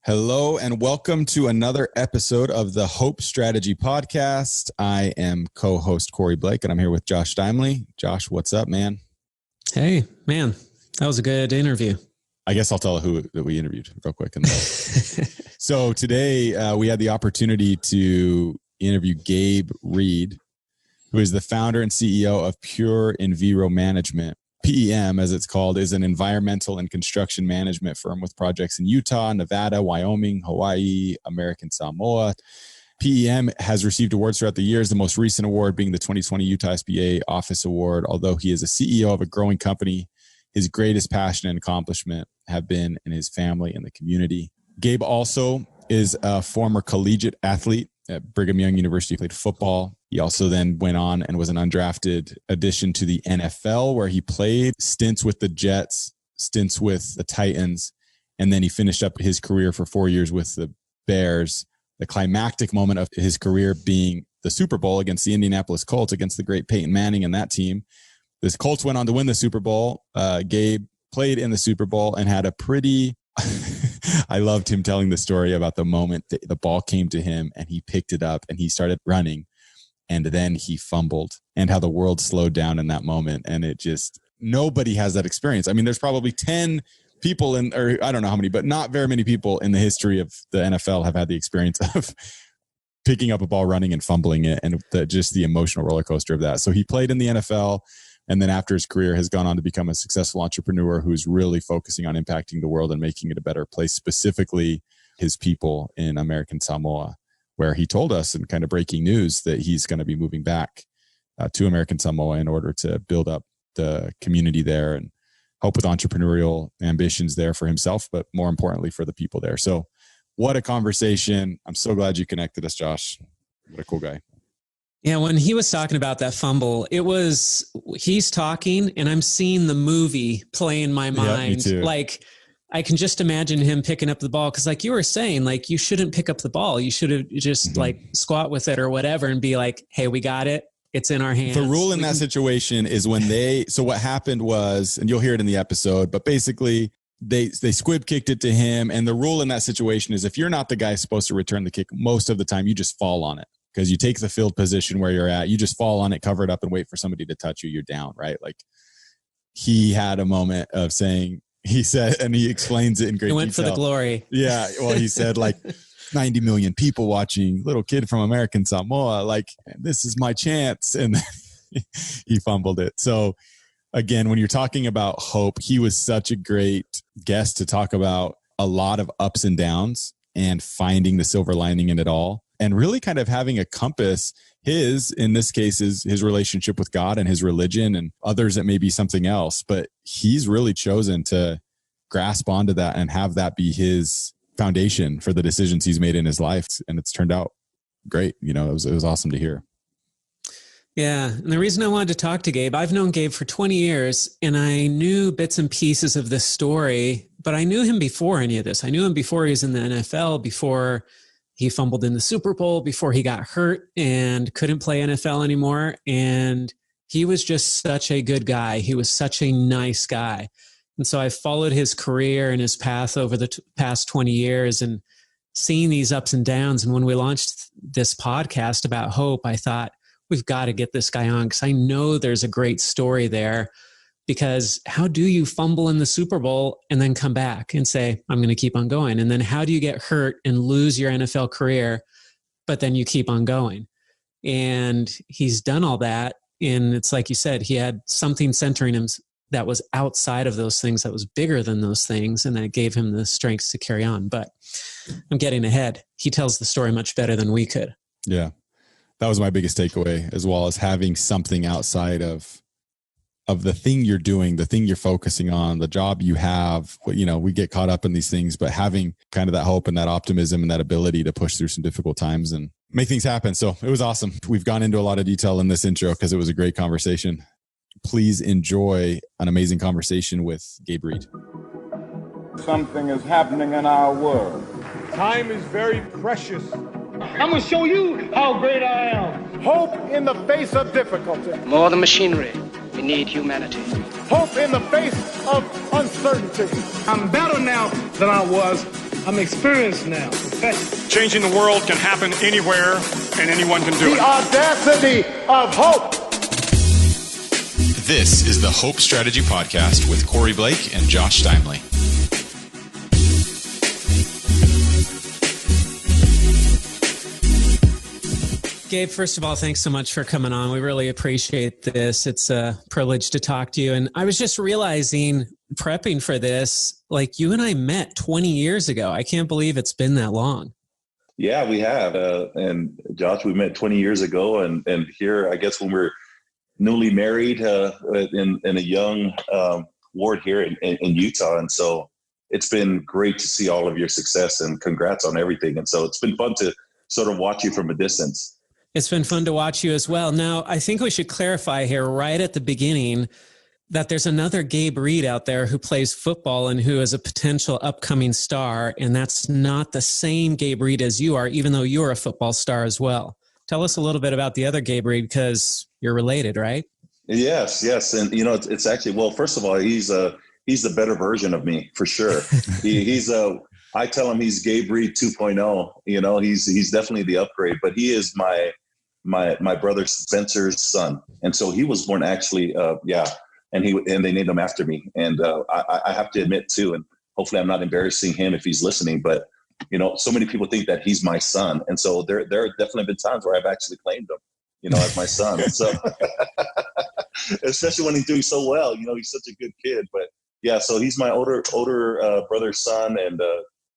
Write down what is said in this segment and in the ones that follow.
Hello and welcome to another episode of the Hope Strategy Podcast. I am co-host Corey Blake and I'm here with Josh Dimley. Josh, what's up, man? Hey, man, that was a good interview. I guess I'll tell who that we interviewed real quick. So today we had the opportunity to interview Gabe Reid, who is the founder and CEO of Pure Enviro Management. PEM, as it's called, is an environmental and construction management firm with projects in Utah, Nevada, Wyoming, Hawaii, American Samoa. PEM has received awards throughout the years, the most recent award being the 2020 Utah SBA Office Award. Although he is a CEO of a growing company, his greatest passion and accomplishment have been in his family and the community. Gabe also is a former collegiate athlete at Brigham Young University. He played football. He also then went on and was an undrafted addition to the NFL, where he played stints with the Jets, stints with the Titans, and then he finished up his career for 4 years with the Bears. The climactic moment of his career being the Super Bowl against the Indianapolis Colts, against the great Peyton Manning and that team. The Colts went on to win the Super Bowl. Gabe played in the Super Bowl and had a pretty... I loved him telling the story about the moment that the ball came to him and he picked it up and he started running and then he fumbled, and how the world slowed down in that moment. And it just, nobody has that experience. I mean, there's probably 10 people or I don't know how many, but not very many people in the history of the NFL have had the experience of picking up a ball, running and fumbling it, and just the emotional roller coaster of that. So he played in the NFL. And then after his career has gone on to become a successful entrepreneur who's really focusing on impacting the world and making it a better place, specifically his people in American Samoa, where he told us in kind of breaking news that he's going to be moving back to American Samoa in order to build up the community there and help with entrepreneurial ambitions there for himself, but more importantly for the people there. So what a conversation. I'm so glad you connected us, Josh. What a cool guy. Yeah, when he was talking about that fumble, he's talking and I'm seeing the movie play in my mind. Yeah, me too. Like, I can just imagine him picking up the ball. Cause like you were saying, like you shouldn't pick up the ball. You should have just like squat with it or whatever and be like, hey, we got it. It's in our hands. The rule in that situation is when so what happened was, and you'll hear it in the episode, but basically they squib kicked it to him. And the rule in that situation is if you're not the guy supposed to return the kick, most of the time you just fall on it. Because you take the field position where you're at, you just fall on it, cover it up, and wait for somebody to touch you. You're down, right? Like he had a moment of saying, he said, and he explains it in great detail. He went for the glory. Yeah. Well, he said like 90 million people watching, little kid from American Samoa, like, this is my chance. And he fumbled it. So again, when you're talking about hope, he was such a great guest to talk about a lot of ups and downs and finding the silver lining in it all. And really kind of having a compass, in this case, is his relationship with God and his religion, and others that may be something else. But he's really chosen to grasp onto that and have that be his foundation for the decisions he's made in his life. And it's turned out great. You know, it was awesome to hear. Yeah. And the reason I wanted to talk to Gabe, I've known Gabe for 20 years and I knew bits and pieces of this story, but I knew him before any of this. I knew him before he was in the NFL, before he fumbled in the Super Bowl, before he got hurt and couldn't play NFL anymore. And he was just such a good guy. He was such a nice guy. And so I followed his career and his path over the past 20 years and seeing these ups and downs. And when we launched this podcast about hope, I thought, we've got to get this guy on because I know there's a great story there. Because how do you fumble in the Super Bowl and then come back and say, I'm going to keep on going? And then how do you get hurt and lose your NFL career, but then you keep on going? And he's done all that. And it's like you said, he had something centering him that was outside of those things, that was bigger than those things. And that gave him the strength to carry on. But I'm getting ahead. He tells the story much better than we could. Yeah. That was my biggest takeaway, as well as having something outside of the thing you're doing, the thing you're focusing on, the job you have. You know, we get caught up in these things, but having kind of that hope and that optimism and that ability to push through some difficult times and make things happen. So it was awesome. We've gone into a lot of detail in this intro because it was a great conversation. Please enjoy an amazing conversation with Gabe Reid. Something is happening in our world. Time is very precious. I'm going to show you how great I am. Hope in the face of difficulty. More than machinery, we need humanity. Hope in the face of uncertainty. I'm better now than I was I'm experienced now, professional. Changing the world can happen anywhere, and anyone can do The it. audacity of hope. This is the Hope Strategy Podcast with Corey Blake and Josh Steinley. Gabe, first of all, thanks so much for coming on. We really appreciate this. It's a privilege to talk to you. And I was just realizing, prepping for this, like you and I met 20 years ago. I can't believe it's been that long. Yeah, we have. And Josh, we met 20 years ago. And here, I guess when we're newly married in a young ward here in Utah. And so it's been great to see all of your success and congrats on everything. And so it's been fun to sort of watch you from a distance. It's been fun to watch you as well. Now, I think we should clarify here right at the beginning that there's another Gabe Reid out there who plays football and who is a potential upcoming star. And that's not the same Gabe Reid as you are, even though you're a football star as well. Tell us a little bit about the other Gabe Reid, because you're related, right? Yes. And, you know, it's actually, well, first of all, he's the better version of me for sure. I tell him he's Gabe Reid 2.0. You know, he's definitely the upgrade, but he is my brother Spencer's son. And so he was born actually, and they named him after me. And I have to admit too, and hopefully I'm not embarrassing him if he's listening, but you know, so many people think that he's my son. And so there have definitely been times where I've actually claimed him, you know, as my son. So especially when he's doing so well, you know, he's such a good kid. But yeah, so he's my older brother's son, and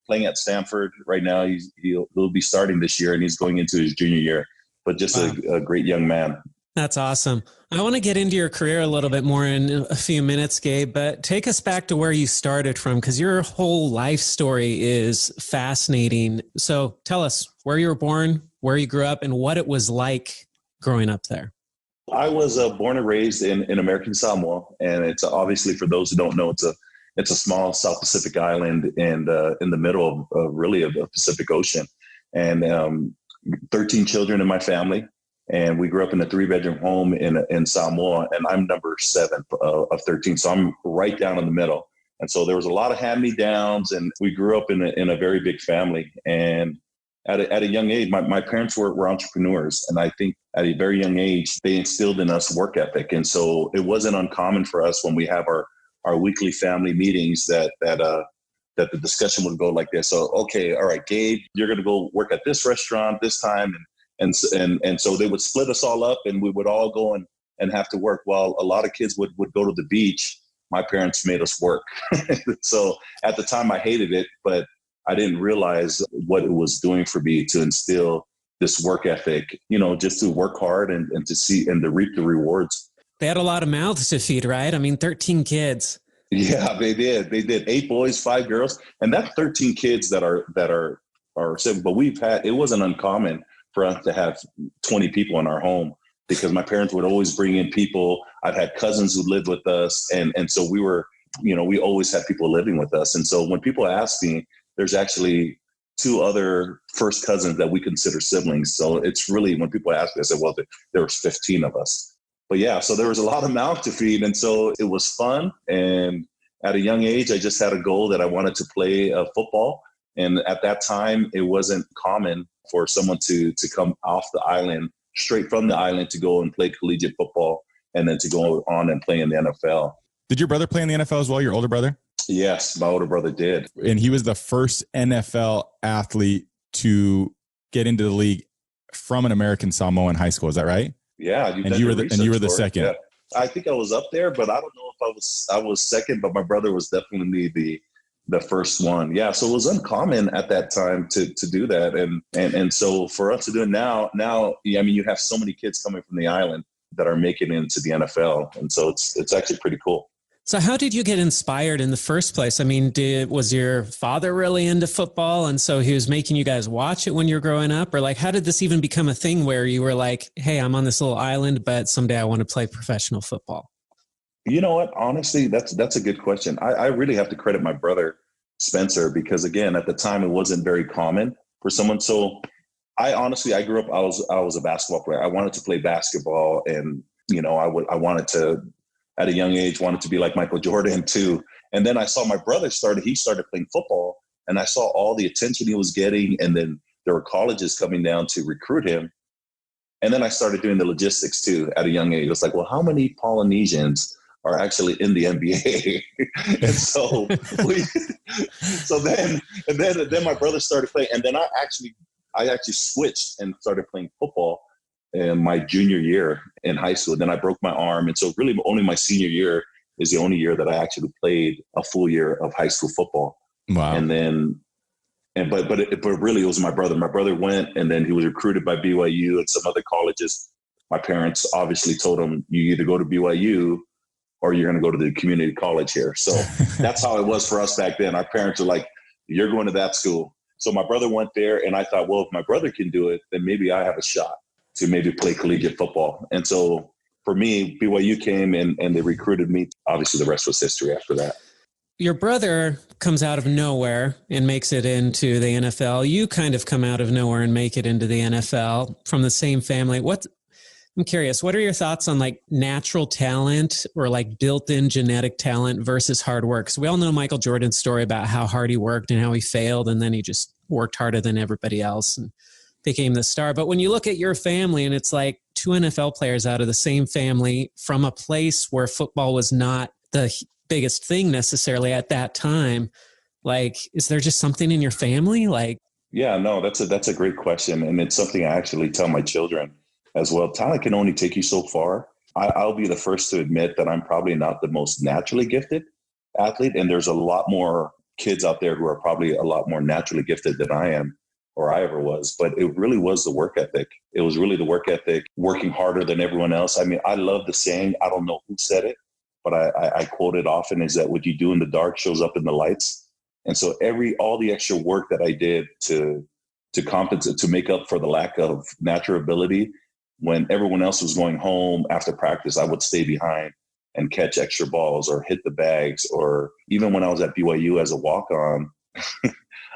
playing at Stanford right now. He'll be starting this year, and he's going into his junior year. But just a great young man. That's awesome. I want to get into your career a little bit more in a few minutes, Gabe, but take us back to where you started from, because your whole life story is fascinating. So tell us where you were born, where you grew up, and what it was like growing up there. I was born and raised in American Samoa, and it's obviously, for those who don't know, it's a small South Pacific island and in the middle of the Pacific Ocean. And 13 children in my family, and we grew up in a 3-bedroom home in Samoa, and I'm number 7 of 13. So I'm right down in the middle. And so there was a lot of hand-me-downs, and we grew up in a very big family. And at a young age, my parents were entrepreneurs. And I think at a very young age, they instilled in us work ethic. And so it wasn't uncommon for us when we have our weekly family meetings that the discussion would go like this. So, okay, all right, Gabe, you're going to go work at this restaurant this time. And so they would split us all up, and we would all go and have to work. While a lot of kids would go to the beach, my parents made us work. So at the time I hated it, but I didn't realize what it was doing for me to instill this work ethic, you know, just to work hard and to see and to reap the rewards. They had a lot of mouths to feed, right? I mean, 13 kids. Yeah, they did. 8 boys, 5 girls, and that's 13 kids that are 7. But it wasn't uncommon for us to have 20 people in our home, because my parents would always bring in people. I've had cousins who lived with us, and so we were, you know, we always had people living with us. And so when people ask me, there's actually 2 other first cousins that we consider siblings. So it's really, when people ask me, I said, well, there was 15 of us. But yeah, so there was a lot of mouth to feed. And so it was fun. And at a young age, I just had a goal that I wanted to play football. And at that time, it wasn't common for someone to come off the island, straight from the island, to go and play collegiate football and then to go on and play in the NFL. Did your brother play in the NFL as well, your older brother? Yes, my older brother did. And he was the first NFL athlete to get into the league from an American Samoa in high school. Is that right? Yeah, you were the second. Yeah. I think I was up there, but I don't know if I was second. But my brother was definitely the first one. Yeah, so it was uncommon at that time to do that, and so for us to do it now, I mean, you have so many kids coming from the island that are making it into the NFL, and so it's actually pretty cool. So how did you get inspired in the first place? I mean, was your father really into football, and so he was making you guys watch it when you were growing up? Or like, how did this even become a thing where you were like, hey, I'm on this little island, but someday I want to play professional football? You know what? Honestly, that's a good question. I really have to credit my brother, Spencer, because again, at the time, it wasn't very common for someone. So I grew up, I was a basketball player. I wanted to play basketball, and, you know, I wanted to, at a young age, wanted to be like Michael Jordan too. And then I saw my brother he started playing football. And I saw all the attention he was getting. And then there were colleges coming down to recruit him. And then I started doing the logistics too at a young age. It was like, well, how many Polynesians are actually in the NBA? And so then my brother started playing. And then I actually switched and started playing football in my junior year in high school. Then I broke my arm. And so really only my senior year is the only year that I actually played a full year of high school football. Wow. And then, but really it was my brother. My brother went, and then he was recruited by BYU and some other colleges. My parents obviously told him, you either go to BYU or you're going to go to the community college here. So that's how it was for us back then. Our parents were like, you're going to that school. So my brother went there, and I thought, well, if my brother can do it, then maybe I have a shot to maybe play collegiate football. And so for me, BYU came and they recruited me. Obviously, the rest was history after that. Your brother comes out of nowhere and makes it into the NFL. You kind of come out of nowhere and make it into the NFL from the same family. I'm curious, what are your thoughts on like natural talent or like built-in genetic talent versus hard work? So we all know Michael Jordan's story about how hard he worked and how he failed, and then he just worked harder than everybody else and became the star. But when you look at your family, and it's like 2 NFL players out of the same family from a place where football was not the biggest thing necessarily at that time, like, is there just something in your family? Like, yeah, no, that's a great question. And it's something I actually tell my children as well. Talent can only take you so far. I'll be the first to admit that I'm probably not the most naturally gifted athlete. And there's a lot more kids out there who are probably a lot more naturally gifted than I am, or I ever was. But it really was the work ethic. It was really the work ethic, working harder than everyone else. I mean, I love the saying, I don't know who said it, but I quote it often, is that what you do in the dark shows up in the lights. And so all the extra work that I did to compensate, to make up for the lack of natural ability, when everyone else was going home after practice, I would stay behind and catch extra balls or hit the bags. Or even when I was at BYU as a walk-on,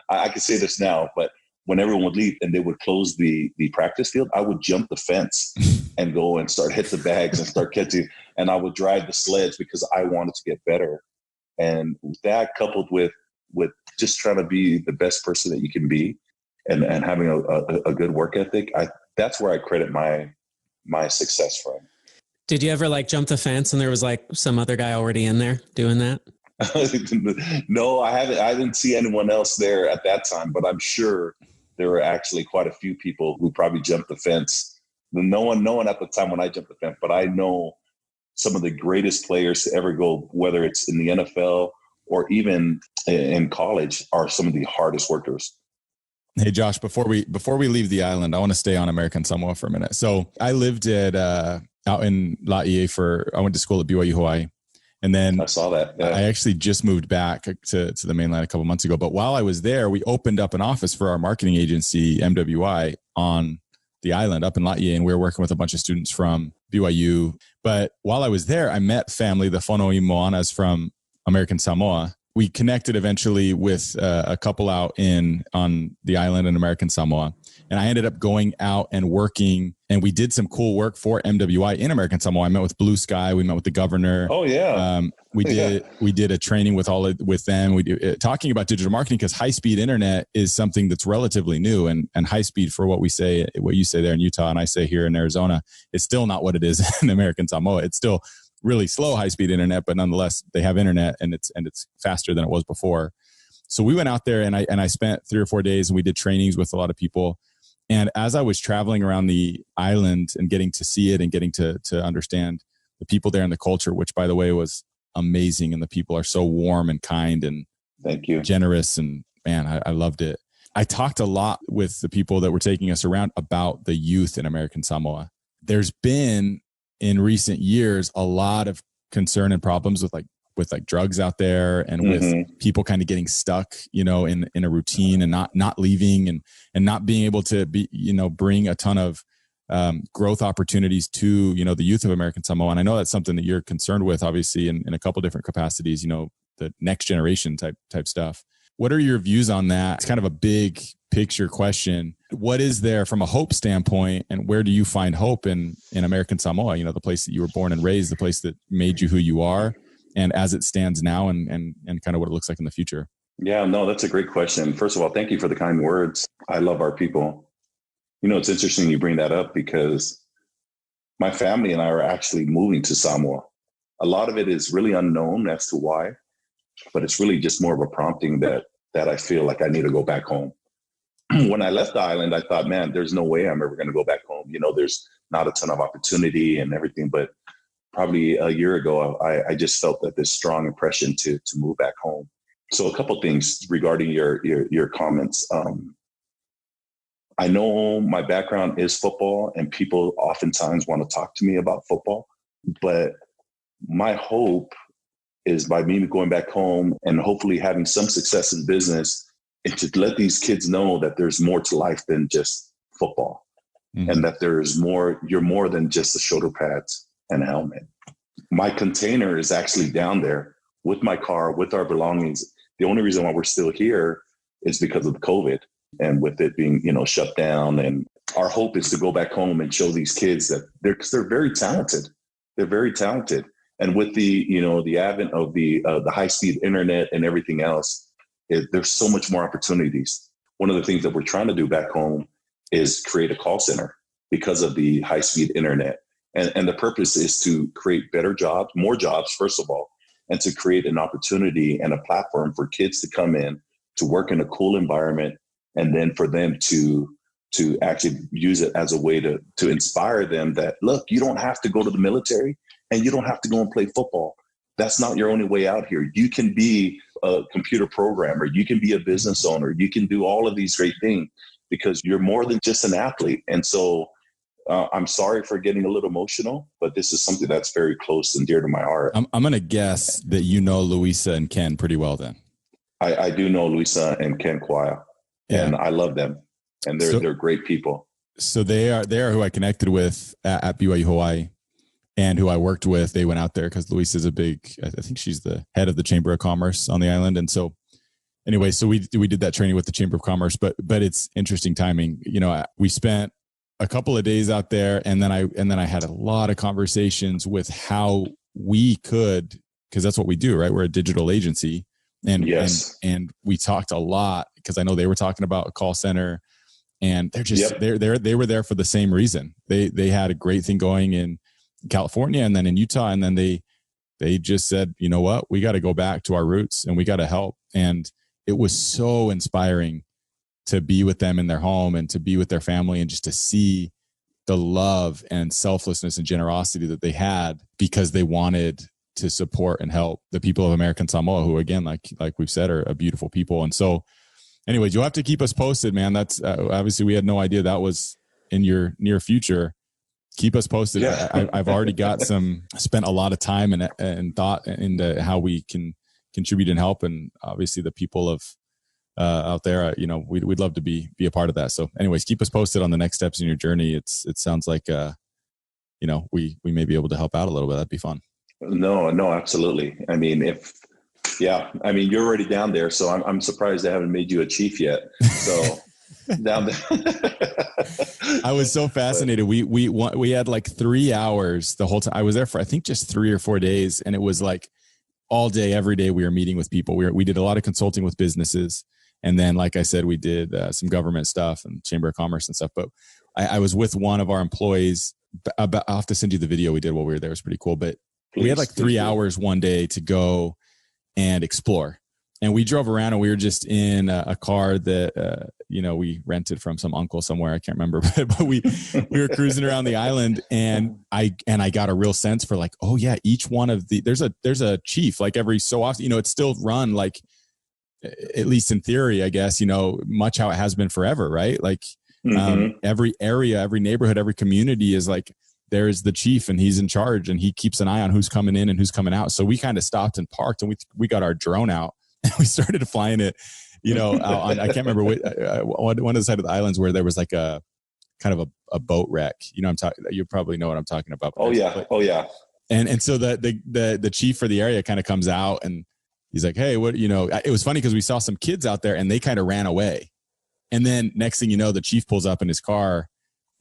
I can say this now, but when everyone would leave and they would close the practice field, I would jump the fence and go and start hit the bags and start catching. And I would drive the sledge because I wanted to get better. And that, coupled with just trying to be the best person that you can be and having a good work ethic, that's where I credit my success from. did you ever like jump the fence and there was like some other guy already in there doing that? No, I didn't see anyone else there at that time, but I'm sure there were actually quite a few people who probably jumped the fence. No one at the time when I jumped the fence, but I know some of the greatest players to ever go, whether it's in the NFL or even in college, are some of the hardest workers. Hey, Josh, before we leave the island, I want to stay on American Samoa for a minute. So I lived out in Laie I went to school at BYU Hawaii. And then I saw that. Yeah. I actually just moved back to the mainland a couple months ago. But while I was there, we opened up an office for our marketing agency, MWI, on the island up in Laie. And we were working with a bunch of students from BYU. But while I was there, I met family, the Fonoi Moanas from American Samoa. We connected eventually with a couple out on the island in American Samoa. And I ended up going out and working, and we did some cool work for MWI in American Samoa. I met with Blue Sky. We met with the governor. Oh yeah. We did a training with them. We do talking about digital marketing, because high speed internet is something that's relatively new, and high speed, for what you say there in Utah and I say here in Arizona, is still not what it is in American Samoa. It's still really slow high speed internet, but nonetheless they have internet, and it's faster than it was before. So we went out there and I spent 3 or 4 days, and we did trainings with a lot of people. And as I was traveling around the island and getting to see it and getting to understand the people there and the culture, which by the way was amazing, and the people are so warm and kind and thank you, generous, and man, I loved it. I talked a lot with the people that were taking us around about the youth in American Samoa. There's been in recent years a lot of concern and problems with drugs out there, and with people kind of getting stuck, in a routine and not leaving and not being able to be, bring a ton of growth opportunities to, the youth of American Samoa. And I know that's something that you're concerned with, obviously, in a couple different capacities, the next generation type stuff. What are your views on that? It's kind of a big picture question. What is there from a hope standpoint, and where do you find hope in American Samoa? The place that you were born and raised, the place that made you who you are, and as it stands now, and kind of what it looks like in the future. Yeah, no, that's a great question. First of all, thank you for the kind words. I love our people. It's interesting you bring that up because my family and I are actually moving to Samoa. A lot of it is really unknown as to why, but it's really just more of a prompting that I feel like I need to go back home. When I left the island, I thought, man, there's no way I'm ever going to go back home. There's not a ton of opportunity and everything, but probably a year ago, I just felt that this strong impression to move back home. So a couple of things regarding your comments. I know my background is football, and people oftentimes want to talk to me about football, but my hope is by me going back home and hopefully having some success in business, and to let these kids know that there's more to life than just football, and that there's more. You're more than just the shoulder pads and a helmet. My container is actually down there with my car, with our belongings. The only reason why we're still here is because of the COVID and with it being, shut down. And our hope is to go back home and show these kids that they're very talented. They're very talented. And with the, the advent of the high-speed internet and everything else, there's so much more opportunities. One of the things that we're trying to do back home is create a call center because of the high-speed internet. And the purpose is to create better jobs, more jobs, first of all, and to create an opportunity and a platform for kids to come in, to work in a cool environment, and then for them to actually use it as a way to inspire them that, look, you don't have to go to the military and you don't have to go and play football. That's not your only way out here. You can be a computer programmer. You can be a business owner. You can do all of these great things because you're more than just an athlete. And so I'm sorry for getting a little emotional, but this is something that's very close and dear to my heart. I'm going to guess that you know Louisa and Ken pretty well then. I do know Louisa and Ken Kwaya, and I love them, and they're great people. So they are who I connected with at BYU Hawaii, and who I worked with. They went out there because Louisa is I think she's the head of the Chamber of Commerce on the island. And so anyway, so we did that training with the Chamber of Commerce, but it's interesting timing. We spent a couple of days out there, and then I had a lot of conversations with how we could, because that's what we do, right? We're a digital agency, and yes. and we talked a lot because I know they were talking about a call center, and they're just they were there for the same reason. They had a great thing going in California and then in Utah, and then they just said, you know what, we got to go back to our roots and we got to help. And it was so inspiring to be with them in their home and to be with their family and just to see the love and selflessness and generosity that they had because they wanted to support and help the people of American Samoa, who again, like we've said, are a beautiful people. And so anyways, you'll have to keep us posted, man. That's obviously we had no idea that was in your near future. Keep us posted. Yeah. I've already spent a lot of time and thought into how we can contribute and help. And obviously the people of out there, we'd love to be a part of that. So anyways, keep us posted on the next steps in your journey. It sounds like, we may be able to help out a little bit. That'd be fun. No, absolutely. I mean, you're already down there, so I'm surprised they haven't made you a chief yet. So down there. I was so fascinated. We had like 3 hours the whole time. I was there for, I think, just 3 or 4 days. And it was like all day, every day we were meeting with people. We did a lot of consulting with businesses. And then, like I said, we did some government stuff and Chamber of Commerce and stuff. But I was with one of our employees. I'll have to send you the video we did while we were there. It was pretty cool. But we had like 3 hours one day to go and explore. And we drove around and we were just in a car that, we rented from some uncle somewhere. I can't remember, but we were cruising around the island and I got a real sense for like, oh yeah, each one of there's a chief, like every so often, it's still run like, at least in theory, I guess, much how it has been forever, right? Like every area, every neighborhood, every community is like, there's the chief and he's in charge and he keeps an eye on who's coming in and who's coming out. So we kind of stopped and parked and we got our drone out and we started flying it, on, I can't remember one of the side of the islands where there was like a kind of a boat wreck. You probably know what I'm talking about. Oh yeah. And so the chief for the area kind of comes out and he's like, hey, what, it was funny because we saw some kids out there and they kind of ran away. And then next thing you know, the chief pulls up in his car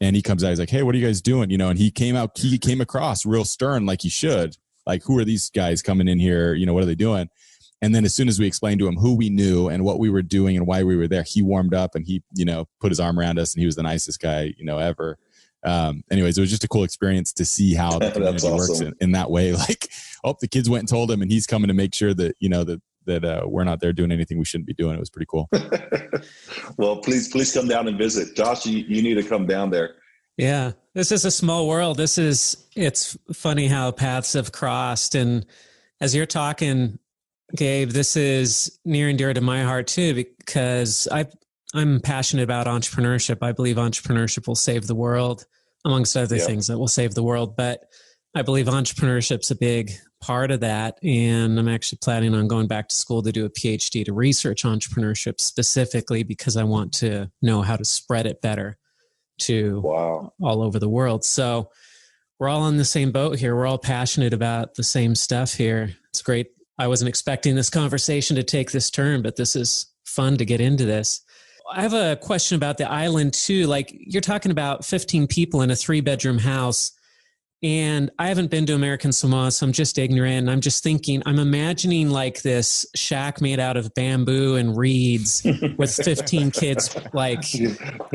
and he comes out, he's like, hey, what are you guys doing? And he came across real stern, like he should, like, who are these guys coming in here? What are they doing? And then as soon as we explained to him who we knew and what we were doing and why we were there, he warmed up and he, put his arm around us, and he was the nicest guy, ever. Anyways, it was just a cool experience to see how the community awesome. works in that way. Like, the kids went and told him, and he's coming to make sure that, that we're not there doing anything we shouldn't be doing. It was pretty cool. Well, please come down and visit. Josh, you need to come down there. Yeah. This is a small world. It's funny how paths have crossed. And as you're talking, Gabe, this is near and dear to my heart too, because I'm passionate about entrepreneurship. I believe entrepreneurship will save the world, amongst other things that will save the world. But I believe entrepreneurship's a big part of that. And I'm actually planning on going back to school to do a PhD to research entrepreneurship specifically, because I want to know how to spread it better to all over the world. So we're all on the same boat here. We're all passionate about the same stuff here. It's great. I wasn't expecting this conversation to take this turn, but this is fun to get into this. I have a question about the island too. Like, you're talking about 15 people in a 3-bedroom house, and I haven't been to American Samoa, so I'm just ignorant. And I'm just thinking, I'm imagining like this shack made out of bamboo and reeds with 15 kids like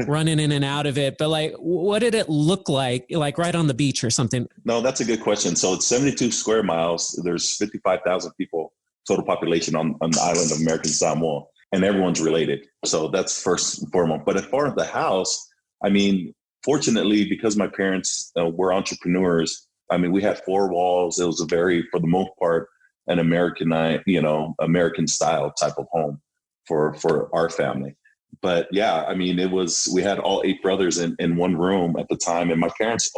running in and out of it. But like, what did it look like right on the beach or something? No, that's a good question. So it's 72 square miles. There's 55,000 people, total population on the island of American Samoa, and everyone's related. So that's first and foremost. But as far as the house, I mean, fortunately, because my parents were entrepreneurs, I mean, we had 4 walls. It was a very, for the most part, an American style type of home for our family. But yeah, I mean, we had all 8 brothers in one room at the time. And my parents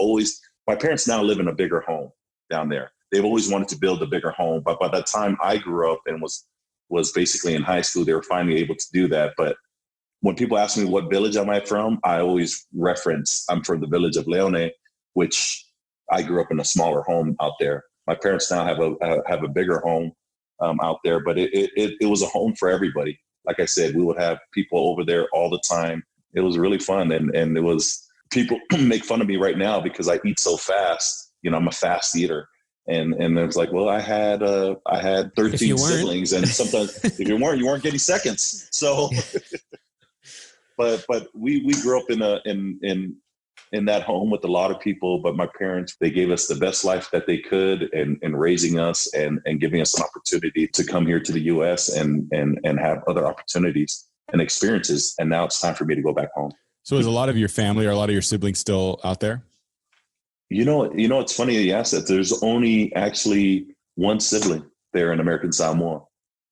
now live in a bigger home down there. They've always wanted to build a bigger home. But by the time I grew up and was basically in high school, they were finally able to do that. But when people ask me what village am I from, I always reference I'm from the village of Leone, which I grew up in a smaller home out there. My parents now have a bigger home out there, but it was a home for everybody. Like I said, we would have people over there all the time. It was really fun, and it was, people make fun of me right now because I eat so fast. I'm a fast eater, and it's like, well, I had 13 siblings, and sometimes if you weren't getting seconds. So. But we grew up in that home with a lot of people. But my parents, they gave us the best life that they could in raising us and giving us an opportunity to come here to the U.S. and have other opportunities and experiences. And now it's time for me to go back home. So is a lot of your family or a lot of your siblings still out there? It's funny you asked that. There's only actually one sibling there in American Samoa.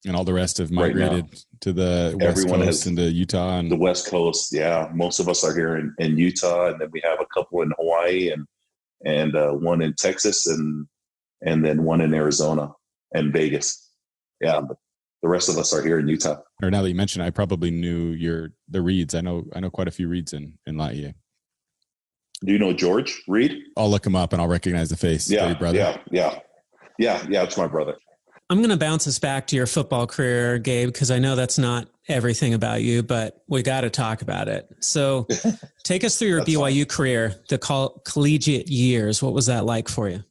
And all the rest have migrated to the West Coast and to Utah. And the West Coast, yeah. Most of us are here in Utah, and then we have a couple in Hawaii and one in Texas and then one in Arizona and Vegas. Yeah, but the rest of us are here in Utah. Or now that you mention it, I probably knew the Reids. I know quite a few Reids in Laie. Do you know George Reid? I'll look him up and I'll recognize the face. Yeah, your brother? Yeah. It's my brother. I'm going to bounce us back to your football career, Gabe, because I know that's not everything about you, but we got to talk about it. So take us through your BYU career, the collegiate years. What was that like for you?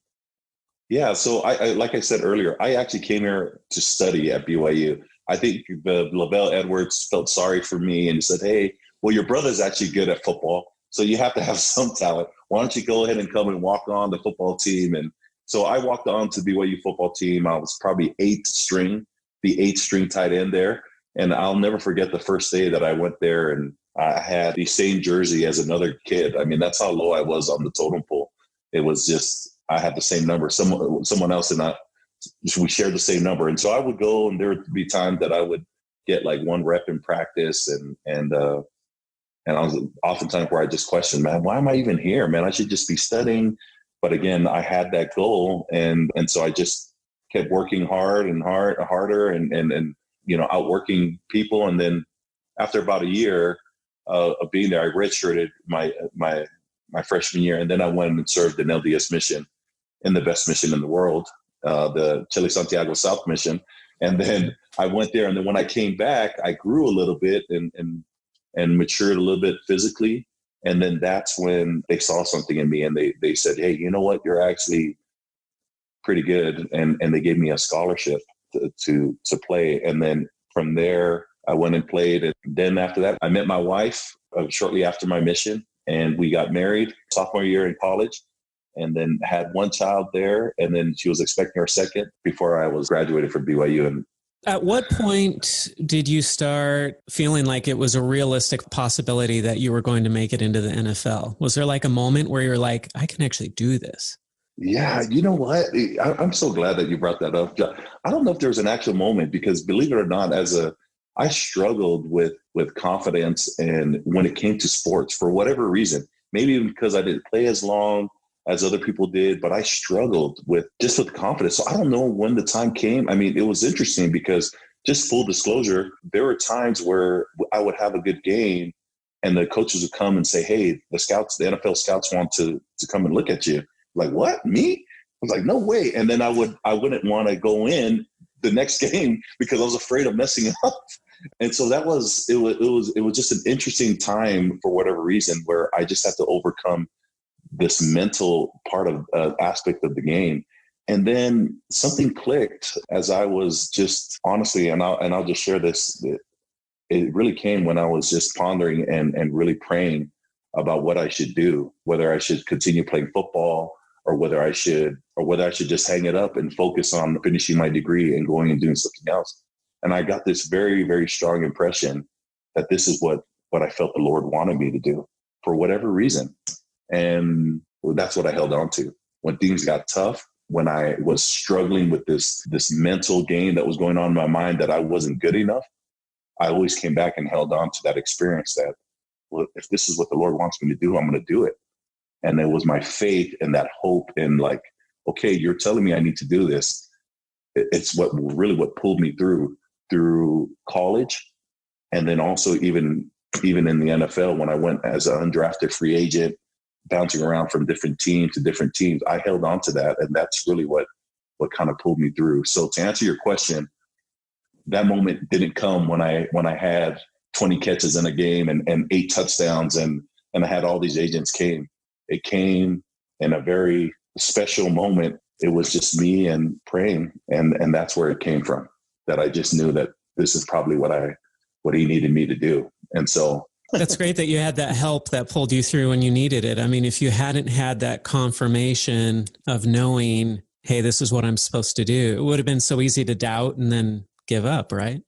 Yeah. So I like I said earlier, I actually came here to study at BYU. I think the LaVelle Edwards felt sorry for me and said, hey, well, your brother's actually good at football, so you have to have some talent. Why don't you go ahead and come and walk on the football team? And so I walked on to BYU football team. I was probably the 8th string tight end there. And I'll never forget the first day that I went there and I had the same jersey as another kid. I mean, that's how low I was on the totem pole. It was just, I had the same number. Someone else and I, we shared the same number. And so I would go, and there would be times that I would get like 1 rep in practice. And I was oftentimes where I just questioned, man, why am I even here, man? I should just be studying. But again, I had that goal, and so I just kept working harder and outworking people. And then after about a year of being there, I redshirted my freshman year, and then I went and served an LDS mission, in the best mission in the world, the Chile Santiago South mission. And then I went there, and then when I came back, I grew a little bit and matured a little bit physically. And then that's when they saw something in me, and they said, hey, you know what? You're actually pretty good. And they gave me a scholarship to play. And then from there, I went and played. And then after that, I met my wife shortly after my mission, and we got married sophomore year in college, and then had one child there. And then she was expecting her second before I was graduated from BYU. And at what point did you start feeling like it was a realistic possibility that you were going to make it into the NFL? Was there like a moment where you're like, I can actually do this? Yeah, you know what? I'm so glad that you brought that up. I don't know if there's an actual moment, because believe it or not, I struggled with confidence, and when it came to sports for whatever reason, maybe because I didn't play as long as other people did, but I struggled with confidence. So I don't know when the time came. I mean, it was interesting because, just full disclosure, there were times where I would have a good game and the coaches would come and say, hey, the NFL scouts want to come and look at you. Like, what, me? I was like, no way. And then I wouldn't want to go in the next game because I was afraid of messing up. And so it was just an interesting time for whatever reason, where I just had to overcome this mental part of aspect of the game. And then something clicked as I was just honestly, and I'll just share this. It really came when I was just pondering and really praying about what I should do, whether I should continue playing football or whether I should just hang it up and focus on finishing my degree and going and doing something else. And I got this very, very strong impression that this is what I felt the Lord wanted me to do for whatever reason. And that's what I held on to. When things got tough, when I was struggling with this mental game that was going on in my mind that I wasn't good enough, I always came back and held on to that experience that, well, if this is what the Lord wants me to do, I'm going to do it. And it was my faith and that hope and like, okay, you're telling me I need to do this. It's what pulled me through college. And then also even in the NFL, when I went as an undrafted free agent, bouncing around from different team to different teams, I held on to that. And that's really what kind of pulled me through. So to answer your question, that moment didn't come when I had 20 catches in a game and 8 touchdowns and I had all these agents came. It came in a very special moment. It was just me and praying. And that's where it came from, that I just knew that this is probably what he needed me to do. And so that's great that you had that help that pulled you through when you needed it. I mean, if you hadn't had that confirmation of knowing, hey, this is what I'm supposed to do, it would have been so easy to doubt and then give up, right?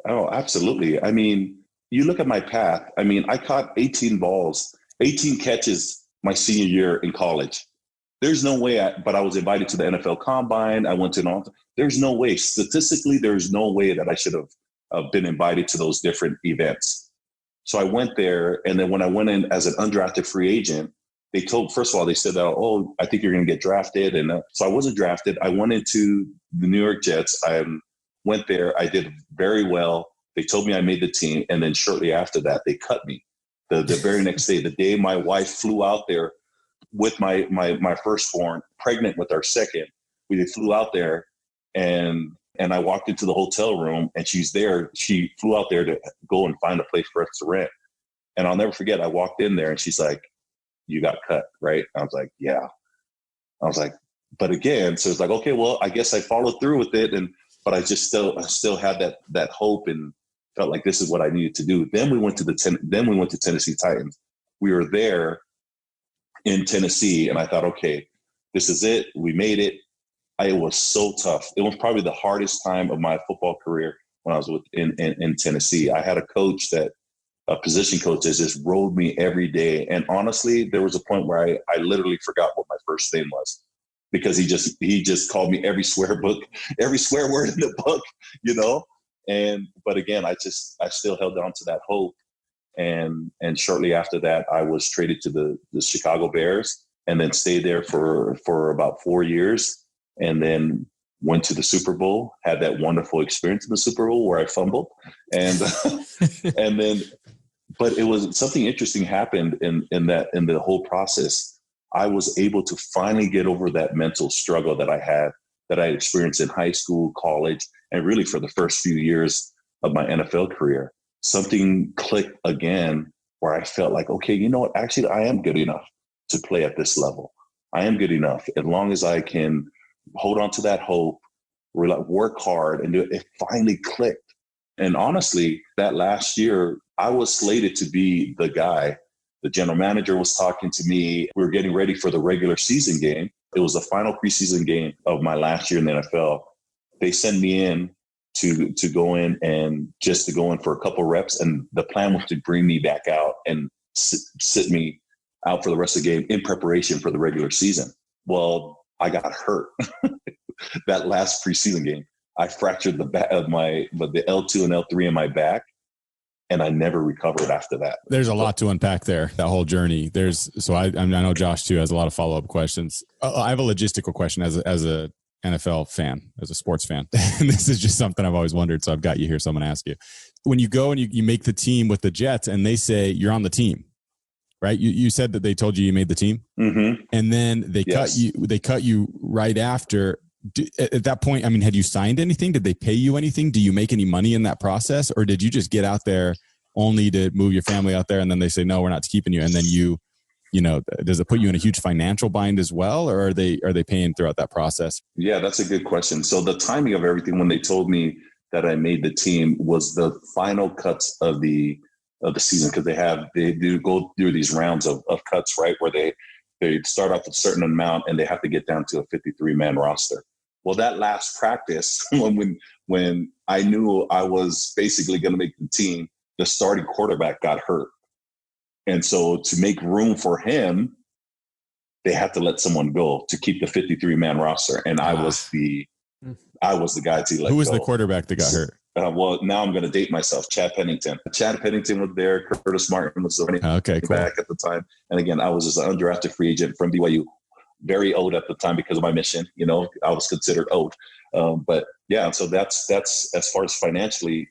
Oh, absolutely. I mean, you look at my path. I mean, I caught 18 catches my senior year in college. There's no way, but I was invited to the NFL Combine. I went to there's no way. Statistically, there's no way that I should have been invited to those different events. So I went there, and then when I went in as an undrafted free agent, they said that, oh, I think you're going to get drafted. And so I wasn't drafted. I went into the New York Jets. I went there. I did very well. They told me I made the team. And then shortly after that, they cut me. The very next day, the day my wife flew out there with my firstborn, pregnant with our second, we flew out there and I walked into the hotel room and she's there. She flew out there to go and find a place for us to rent. And I'll never forget, I walked in there and she's like, you got cut, right? I was like, yeah. I was like, but again, so it's like, okay, well, I guess I followed through with it. But I still had that hope and felt like this is what I needed to do. Then we went to Tennessee Titans. We were there in Tennessee and I thought, okay, this is it. We made it. It was so tough. It was probably the hardest time of my football career when I was in Tennessee. I had a position coach that just rode me every day. And honestly, there was a point where I literally forgot what my first name was because he just called me every swear word in the book, you know? But again, I still held on to that hope. And shortly after that, I was traded to the Chicago Bears and then stayed there for about 4 years. And then went to the Super Bowl, had that wonderful experience in the Super Bowl where I fumbled. And but it was something interesting happened in the whole process. I was able to finally get over that mental struggle that I experienced in high school, college, and really for the first few years of my NFL career. Something clicked again where I felt like, okay, you know what? Actually, I am good enough to play at this level. I am good enough as long as I can hold on to that hope work hard and do it. It finally clicked. And honestly, that last year, I was slated to be the guy. The general manager was talking to me. We were getting ready for the regular season game. It was the final preseason game of my last year in the NFL. They sent me in to go in and just to go in for a couple reps. And the plan was to bring me back out and sit me out for the rest of the game in preparation for the regular season. Well, I got hurt that last preseason game. I fractured the back of the L2 and L3 in my back, and I never recovered after that. There's a lot to unpack there, that whole journey. I know Josh too has a lot of follow-up questions. I have a logistical question as a NFL fan, as a sports fan. And this is just something I've always wondered. So I've got you here. So I'm going to ask you, when you go and you make the team with the Jets and they say you're on the team, right? You said that they told you made the team, mm-hmm. and then they cut you right after. At that point, I mean, had you signed anything? Did they pay you anything? Do you make any money in that process? Or did you just get out there only to move your family out there? And then they say, no, we're not keeping you. And then does it put you in a huge financial bind as well? Or are they paying throughout that process? Yeah, that's a good question. So the timing of everything, when they told me that I made the team, was the final cuts of the season. Cause they do go through these rounds of cuts, right? Where they start off with a certain amount and they have to get down to a 53-man roster. Well, that last practice, when I knew I was basically going to make the team, the starting quarterback got hurt. And so to make room for him, they had to let someone go to keep the 53-man roster. And I was the guy to let go. Who was the quarterback that got hurt? Well, now I'm going to date myself. Chad Pennington. Chad Pennington was there. Curtis Martin was running back at the time. And again, I was just an undrafted free agent from BYU. Very old at the time because of my mission. I was considered old. But yeah, so that's as far as financially,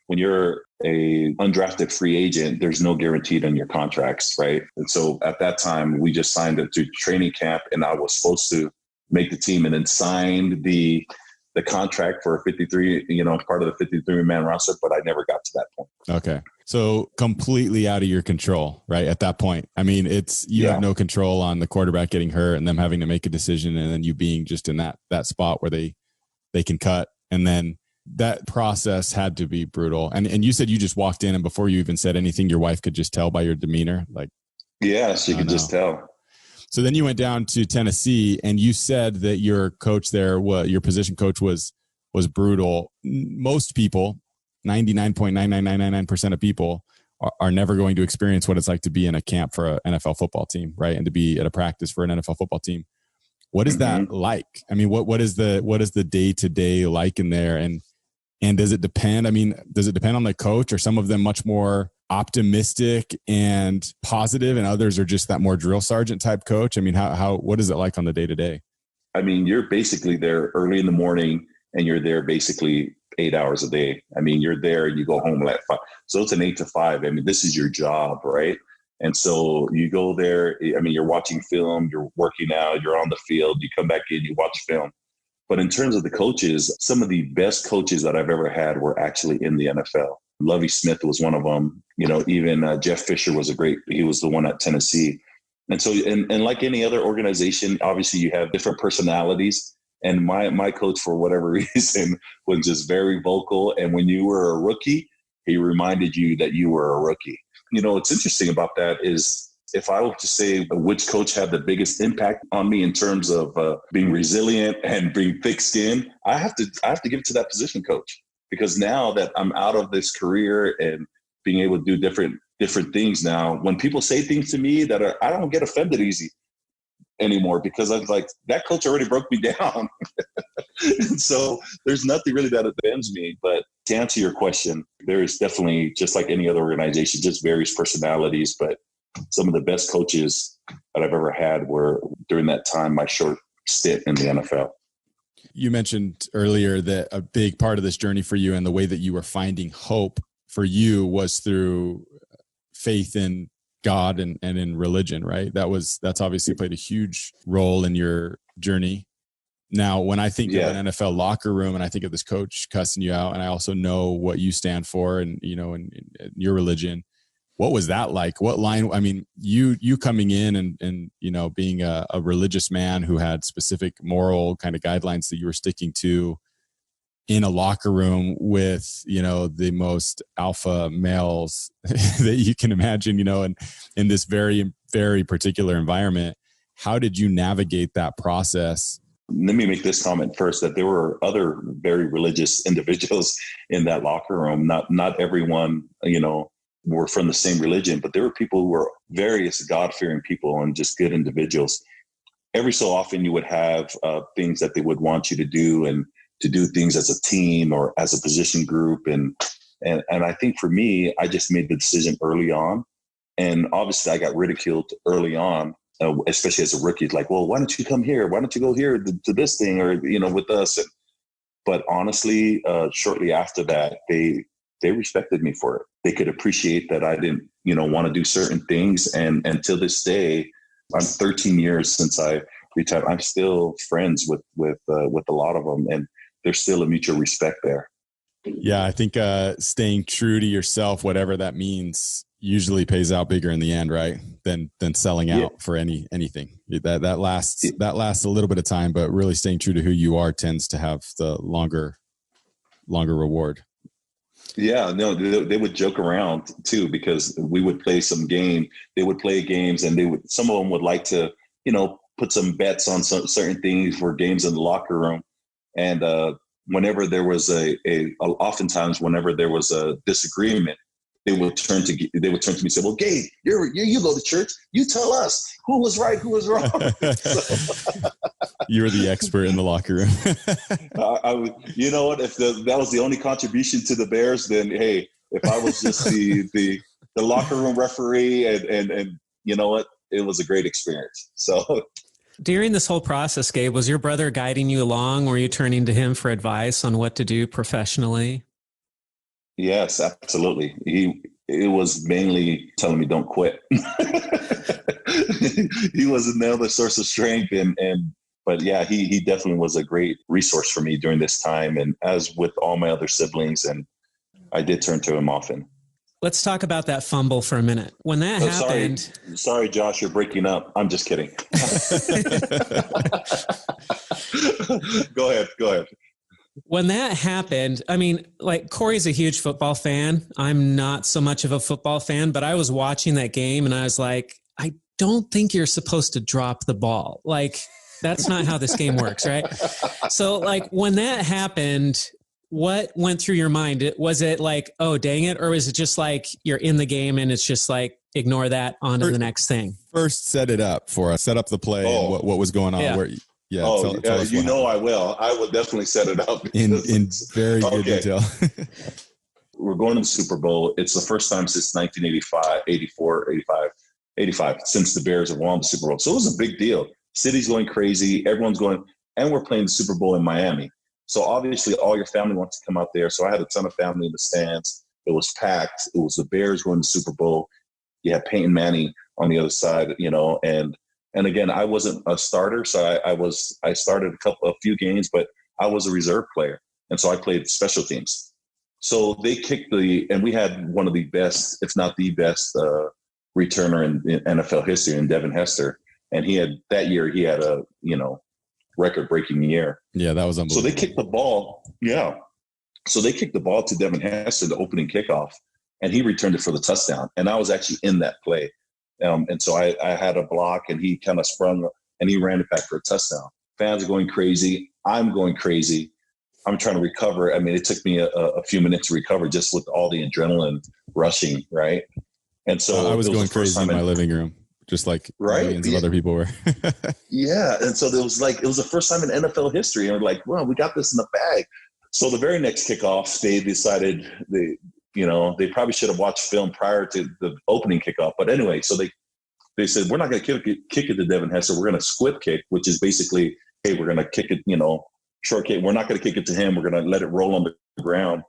when you're a undrafted free agent, there's no guarantee on your contracts, right? And so at that time, we just signed it to training camp, and I was supposed to make the team and then signed the contract for a 53, part of the 53-man roster, but I never got to that point. Okay. So completely out of your control, right? At that point. I mean, you have no control on the quarterback getting hurt and them having to make a decision, and then you being just in that spot where they can cut. And then that process had to be brutal. And you said you just walked in, and before you even said anything, your wife could just tell by your demeanor. Like, yeah, she could just tell. So then you went down to Tennessee, and you said that your coach there, your position coach was brutal. Most people, 99.99999% of people are never going to experience what it's like to be in a camp for an NFL football team, right? And to be at a practice for an NFL football team. What is that like? I mean, what is the day-to-day like in there? And does it depend? I mean, does it depend on the coach? Or some of them much more optimistic and positive, and others are just that more drill sergeant type coach? I mean, what is it like on the day-to-day? I mean, you're basically there early in the morning, and you're there basically 8 hours a day. I mean, you're there and you go home at 5. So it's an 8 to 5. I mean, this is your job, right? And so you go there. I mean, you're watching film, you're working out, you're on the field, you come back in, you watch film. But in terms of the coaches, some of the best coaches that I've ever had were actually in the NFL. Lovie Smith was one of them. Even Jeff Fisher he was the one at Tennessee. And so, and like any other organization, obviously you have different personalities. And my coach, for whatever reason, was just very vocal. And when you were a rookie, he reminded you that you were a rookie. What's interesting about that is, if I were to say which coach had the biggest impact on me in terms of being resilient and being thick-skinned, I have to give it to that position coach. Because now that I'm out of this career and being able to do different things now, when people say things to me I don't get offended easy anymore, because I'm like, that coach already broke me down. And so there's nothing really that offends me. But to answer your question, there is definitely, just like any other organization, just various personalities. But some of the best coaches that I've ever had were during that time, my short stint in the NFL. You mentioned earlier that a big part of this journey for you and the way that you were finding hope for you was through faith in God and in religion, right? That's obviously played a huge role in your journey. Now, when I think of an NFL locker room and I think of this coach cussing you out, and I also know what you stand for and, and your religion, what was that like? What line? I mean, you coming in and being a religious man who had specific moral kind of guidelines that you were sticking to, in a locker room with, the most alpha males that you can imagine, and in this very, very particular environment. How did you navigate that process? Let me make this comment first, that there were other very religious individuals in that locker room. Not everyone, were from the same religion, but there were people who were various God-fearing people and just good individuals. Every so often you would have things that they would want you to do, and to do things as a team or as a position group. And I think for me, I just made the decision early on. And obviously I got ridiculed early on, especially as a rookie. Like, well, why don't you come here? Why don't you go here to this thing, or, with us? But honestly, shortly after that, they respected me for it. They could appreciate that I didn't, want to do certain things. And to this day, I'm 13 years since I retired. I'm still friends with a lot of them, and there's still a mutual respect there. Yeah, I think staying true to yourself, whatever that means, usually pays out bigger in the end, right? Than selling out for anything. That lasts a little bit of time, but really staying true to who you are tends to have the longer reward. Yeah, no, they would joke around too, because we would play some game. They would play games, and some of them would like to, put some bets on some certain things for games in the locker room. And whenever there was oftentimes whenever there was a disagreement, they would turn to me and say, "Well, Gabe, you go to church. You tell us who was right, who was wrong." You're the expert in the locker room. I would, you know what? If that was the only contribution to the Bears, then hey, if I was just the locker room referee, and you know what, it was a great experience. So. During this whole process, Gabe, was your brother guiding you along? Were you turning to him for advice on what to do professionally? Yes, absolutely. It was mainly telling me don't quit. He was another source of strength, but yeah, he definitely was a great resource for me during this time, and as with all my other siblings, and I did turn to him often. Let's talk about that fumble for a minute. When that happened... Sorry, Josh, you're breaking up. I'm just kidding. Go ahead. When that happened, I mean, like, Corey's a huge football fan. I'm not so much of a football fan, but I was watching that game and I was like, I don't think you're supposed to drop the ball. Like, that's not how this game works, right? So, like, when that happened, what went through your mind? Was it like, oh, dang it? Or was it just like you're in the game and it's just like, ignore that, on to the next thing? First, set it up for us. Set up the play and what was going on. Yeah. Tell us I will. I will definitely set it up. In very good detail. We're going to the Super Bowl. It's the first time since 1985, since the Bears have won the Super Bowl. So it was a big deal. City's going crazy. Everyone's going, and we're playing the Super Bowl in Miami. So obviously all your family wants to come out there. So I had a ton of family in the stands. It was packed. It was the Bears going to the Super Bowl. You had Peyton Manning on the other side, and again, I wasn't a starter. So I started a few games, but I was a reserve player. And so I played special teams. So they kicked and we had one of the best, if not the best, returner in NFL history, in Devin Hester. And he had a, record-breaking year. Yeah, that was unbelievable. So they kicked the ball. Yeah. So they kicked the ball to Devin Hester, the opening kickoff, and he returned it for the touchdown. And I was actually in that play. And so I had a block, and he kind of sprung and he ran it back for a touchdown. Fans are going crazy. I'm going crazy. I'm trying to recover. I mean, it took me a few minutes to recover just with all the adrenaline rushing, right? And so I was going crazy in my living room, just like millions of other people were. Yeah. And so it was the first time in NFL history. And we're like, well, we got this in the bag. So the very next kickoff, they decided they probably should have watched film prior to the opening kickoff. But anyway, so they said, we're not going to kick it to Devin Hester. We're going to squip kick, which is basically, hey, we're going to kick it, short kick. We're not going to kick it to him. We're going to let it roll on the ground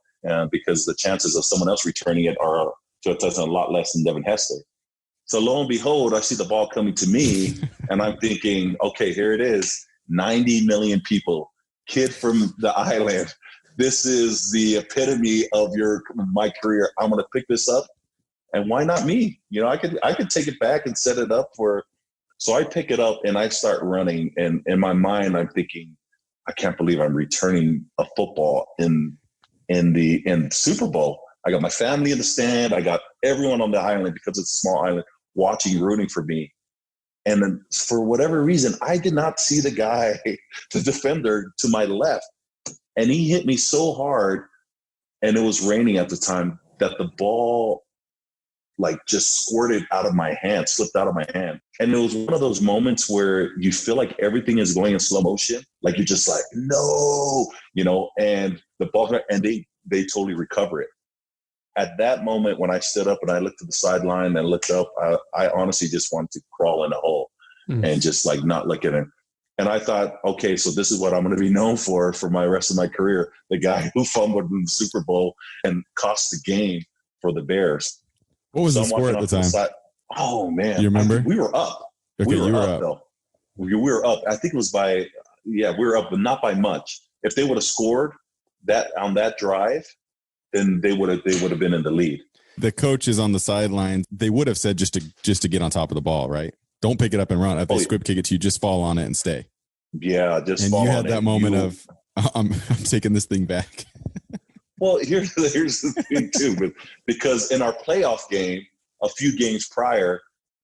because the chances of someone else returning it are to a touchdown a lot less than Devin Hester. So lo and behold, I see the ball coming to me, and I'm thinking, okay, here it is. 90 million people, kid from the island. This is the epitome of my career. I'm going to pick this up, and why not me? I could take it back and set it up for. So I pick it up and I start running, and in my mind I'm thinking, I can't believe I'm returning a football in the Super Bowl. I got my family in the stand. I got everyone on the island, because it's a small island, watching, rooting for me. And then for whatever reason, I did not see the guy, the defender to my left. And he hit me so hard, and it was raining at the time, that the ball like just squirted out of my hand, slipped out of my hand. And it was one of those moments where you feel like everything is going in slow motion. Like you're just like, no, and the ball, and they totally recover it. At that moment, when I stood up and I looked at the sideline and looked up, I honestly just wanted to crawl in a hole and just like not look at him. And I thought, okay, so this is what I'm going to be known for my rest of my career. The guy who fumbled in the Super Bowl and cost the game for the Bears. What was the score at the time? Oh man. You remember? We were up. Okay, we were up though. We were up. I think it was we were up, but not by much. If they would have scored that on that drive, then they would have been in the lead. The coaches on the sidelines, they would have said just to get on top of the ball, right? Don't pick it up and run. If they squib kick it to you, just fall on it and stay. Yeah, just and fall on it. And you had that moment of, I'm taking this thing back. Well, here's the thing too, because in our playoff game, a few games prior,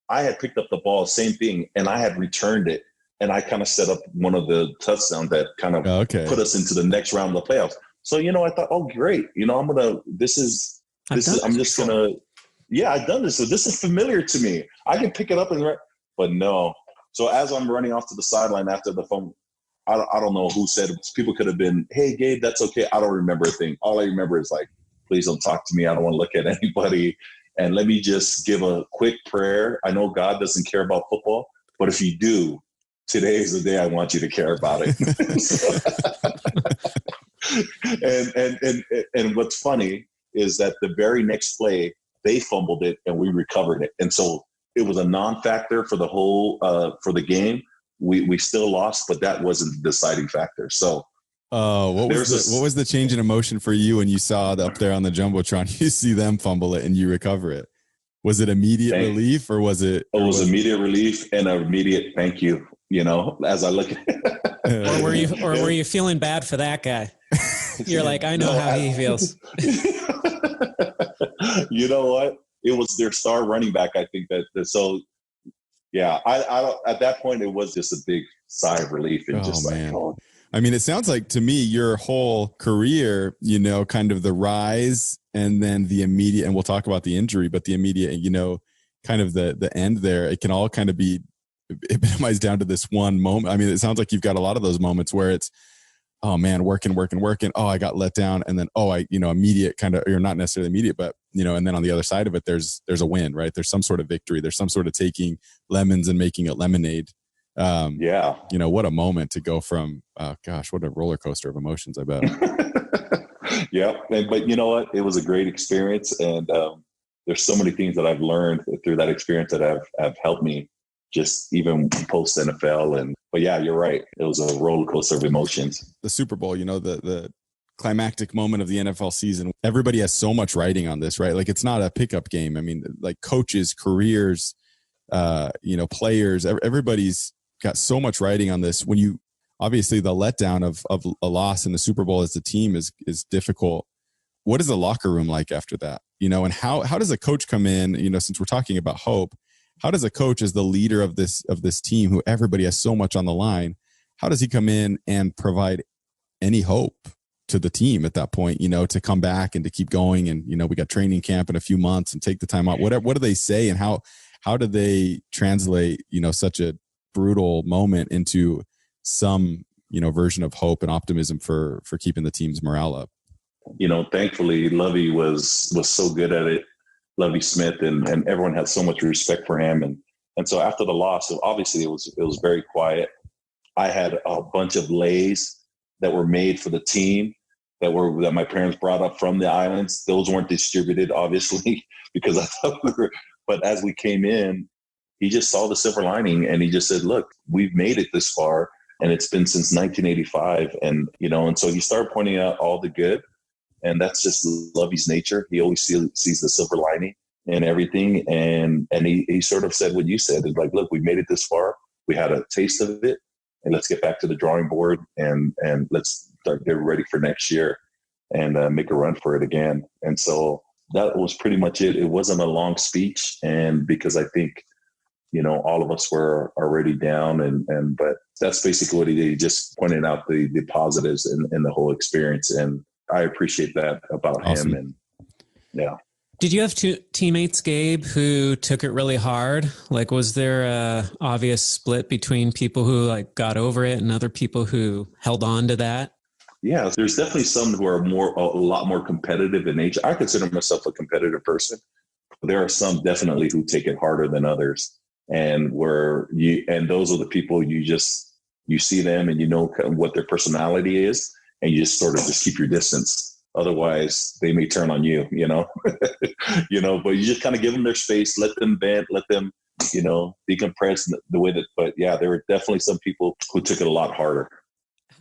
I had picked up the ball, same thing, and I had returned it, and I kind of set up one of the touchdowns that kind of put us into the next round of the playoffs. So, I thought, oh, great. I'm just going to, I've done this. So this is familiar to me. I can pick it up but no. So as I'm running off to the sideline after the phone, I don't know who said it. People could have been, hey, Gabe, that's okay. I don't remember a thing. All I remember is like, please don't talk to me. I don't want to look at anybody. And let me just give a quick prayer. I know God doesn't care about football, but if you do, today is the day I want you to care about it. And what's funny is that the very next play, they fumbled it and we recovered it. And so it was a non-factor for the whole, for the game. We still lost, but that wasn't the deciding factor. So, what was the change in emotion for you when you saw up there on the Jumbotron, you see them fumble it and you recover it? Was it immediate relief or was it? It was immediate relief and an immediate thank you, as I look at it. Or were you feeling bad for that guy? You're like, I know how he feels. You know what? It was their star running back. I think so. Yeah, I at that point, it was just a big sigh of relief. And I mean, it sounds like to me, your whole career, kind of the rise and then the immediate, and we'll talk about the injury, but the immediate, kind of the end there, it can all kind of be epitomized down to this one moment. I mean, it sounds like you've got a lot of those moments where it's, oh man, working. Oh, I got let down. And then, immediate kind of, or not necessarily immediate, but, and then on the other side of it, there's a win, right? There's some sort of victory. There's some sort of taking lemons and making it lemonade. What a moment to go from, oh gosh, what a roller coaster of emotions, I bet. Yeah. But you know what? It was a great experience. And there's so many things that I've learned through that experience that have helped me just even post NFL. But yeah, you're right. It was a roller coaster of emotions. The Super Bowl, the climactic moment of the NFL season. Everybody has so much writing on this, right? Like it's not a pickup game. I mean, like coaches, careers, players, everybody's got so much writing on this. When you, obviously the letdown of a loss in the Super Bowl as a team is difficult. What is the locker room like after that? And how does a coach come in, since we're talking about hope, how does a coach as the leader of this team who everybody has so much on the line, how does he come in and provide any hope to the team at that point, to come back and to keep going? And, we got training camp in a few months and take the time out. What do they say and how do they translate, such a brutal moment into some, version of hope and optimism for keeping the team's morale up? Thankfully Lovey was so good at it. Lovey Smith and everyone had so much respect for him. And so after the loss, obviously it was very quiet. I had a bunch of lays that were made for the team that my parents brought up from the islands. Those weren't distributed, obviously, because I thought but as we came in, he just saw the silver lining and he just said, look, we've made it this far and it's been since 1985. And so he started pointing out all the good. And that's just Lovey's nature. He always sees the silver lining in everything. And he sort of said what you said. It's like, look, we made it this far. We had a taste of it. and let's get back to the drawing board and let's start getting ready for next year and make a run for it again. And so that was pretty much it. It wasn't a long speech, and because I think, all of us were already down, but that's basically what he did. He just pointed out the positives in the whole experience, and I appreciate that about him. And yeah. Did you have two teammates, Gabe, who took it really hard? Like, was there a obvious split between people who got over it and other people who held on to that? Yeah, there's definitely some who are a lot more competitive in nature. I consider myself a competitive person. There are some definitely who take it harder than others. And those are the people you see them and you know what their personality is, and you just sort of just keep your distance. Otherwise, they may turn on you, but you just kind of give them their space, let them vent, let them, decompress the way that, but yeah, there were definitely some people who took it a lot harder.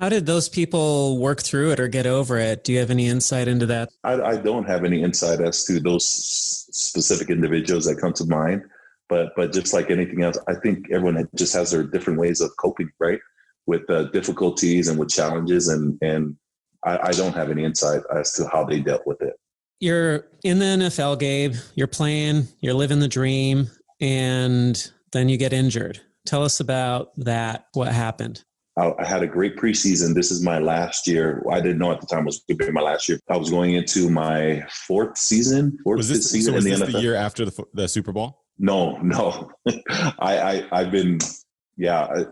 How did those people work through it or get over it? Do you have any insight into that? I don't have any insight as to those specific individuals that come to mind, but just like anything else, I think everyone just has their different ways of coping, right? With difficulties and with challenges, and I don't have any insight as to how they dealt with it. You're in the NFL, Gabe. You're playing, you're living the dream, and then you get injured. Tell us about that. What happened? I had a great preseason. This is my last year. I didn't know at the time it was going to be my last year. I was going into my fourth season in the NFL. The year after the Super Bowl? No. It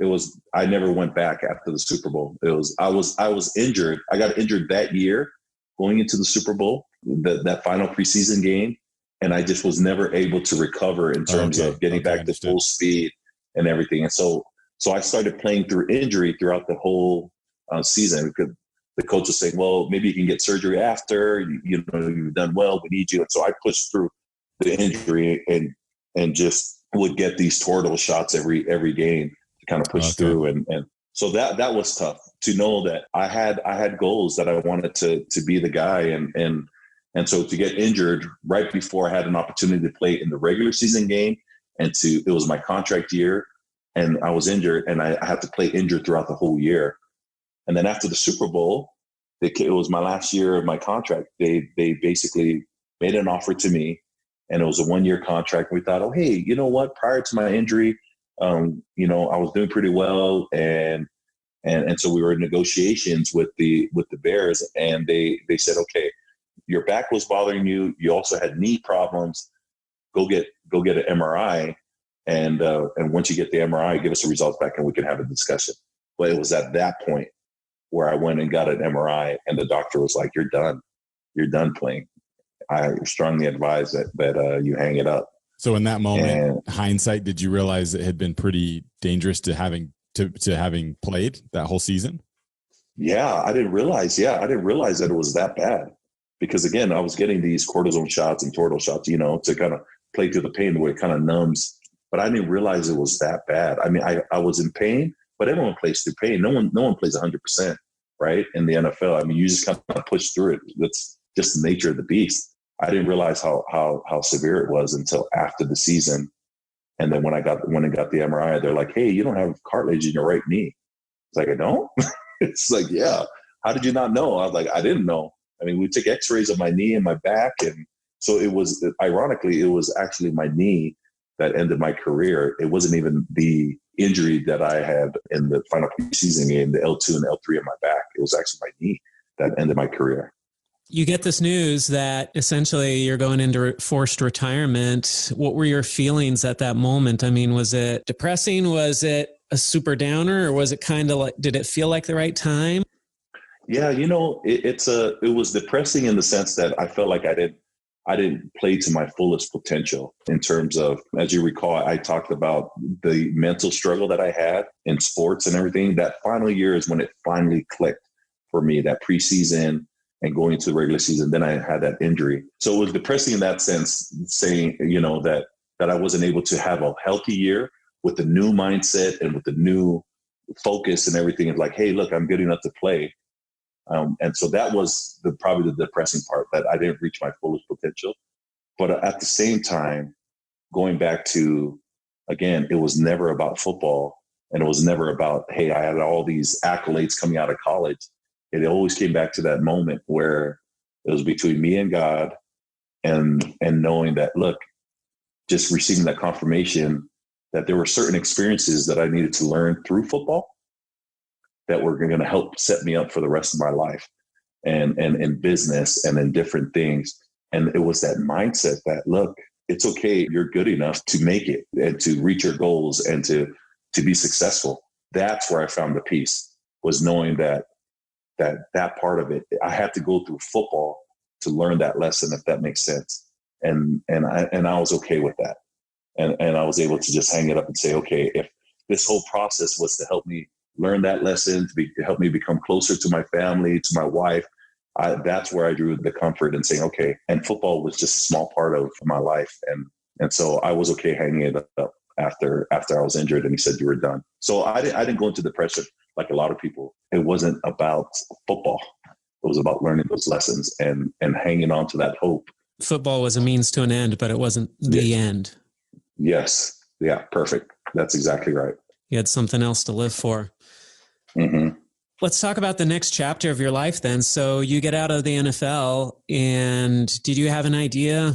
was, I never went back after the Super Bowl. I was injured. I got injured that year going into the Super Bowl, that final preseason game. And I just was never able to recover in terms of getting back to full speed and everything. And so I started playing through injury throughout the whole season, because the coach was saying, well, maybe you can get surgery after, you've done well, we need you. And so I pushed through the injury and just would get these tortle shots every game to kind of push through. And so that was tough to know that I had goals that I wanted to be the guy. And so to get injured right before I had an opportunity to play in the regular season game, it was my contract year, and I was injured, and I had to play injured throughout the whole year. And then after the Super Bowl, it was my last year of my contract. They basically made an offer to me, and it was a 1-year contract. We thought, oh, hey, you know what? Prior to my injury, I was doing pretty well, and so we were in negotiations with the Bears, and they said, okay, your back was bothering you. You also had knee problems. Go get an MRI. And once you get the MRI, give us the results back and we can have a discussion. But it was at that point where I went and got an MRI, and the doctor was like, you're done playing. I strongly advise that you hang it up. So in that moment, hindsight, did you realize it had been pretty dangerous to having played that whole season? Yeah, I didn't realize that it was that bad, because again, I was getting these cortisone shots and tortle shots, to kind of play through the pain where it kind of numbs. But I didn't realize it was that bad. I mean, I was in pain, but everyone plays through pain. No one plays 100%, right? In the NFL, I mean, you just kind of push through it. That's just the nature of the beast. I didn't realize how severe it was until after the season. And then when I got the MRI, they're like, hey, you don't have cartilage in your right knee. It's like, I don't? It's like, yeah. How did you not know? I was like, I didn't know. I mean, we took x-rays of my knee and my back. And so it was actually my knee that ended my career. It wasn't even the injury that I had in the final preseason game, the L2 and L3 in my back. It was actually my knee that ended my career. You get this news that essentially you're going into forced retirement. What were your feelings at that moment? I mean, was it depressing? Was it a super downer, or was it kind of like, did it feel like the right time? Yeah, it was depressing in the sense that I felt like I didn't play to my fullest potential in terms of, as you recall, I talked about the mental struggle that I had in sports and everything. That final year is when it finally clicked for me, that preseason and going into the regular season. Then I had that injury. So it was depressing in that sense, saying, that I wasn't able to have a healthy year with the new mindset and with the new focus and everything. It's like, hey, look, I'm good enough to play. And so that was probably the depressing part, that I didn't reach my fullest potential. But at the same time, going back to, again, it was never about football. And it was never about, hey, I had all these accolades coming out of college. It always came back to that moment where it was between me and God, and knowing that, look, just receiving that confirmation that there were certain experiences that I needed to learn through football that were going to help set me up for the rest of my life, and in business and in different things. And it was that mindset that, look, it's okay. You're good enough to make it and to reach your goals and to be successful. That's where I found the peace, was knowing that part of it, I had to go through football to learn that lesson, if that makes sense. And I was okay with that. And I was able to just hang it up and say, okay, if this whole process was to help me learn that lesson, to help me become closer to my family, to my wife, that's where I drew the comfort in saying, okay. And football was just a small part of my life. And so I was okay hanging it up after I was injured, and he said, you were done. So I didn't go into depression like a lot of people. It wasn't about football. It was about learning those lessons and hanging on to that hope. Football was a means to an end, but it wasn't the end. Yes. Yeah. Perfect. That's exactly right. You had something else to live for. Mm-hmm. Let's talk about the next chapter of your life then. So you get out of the NFL, and did you have an idea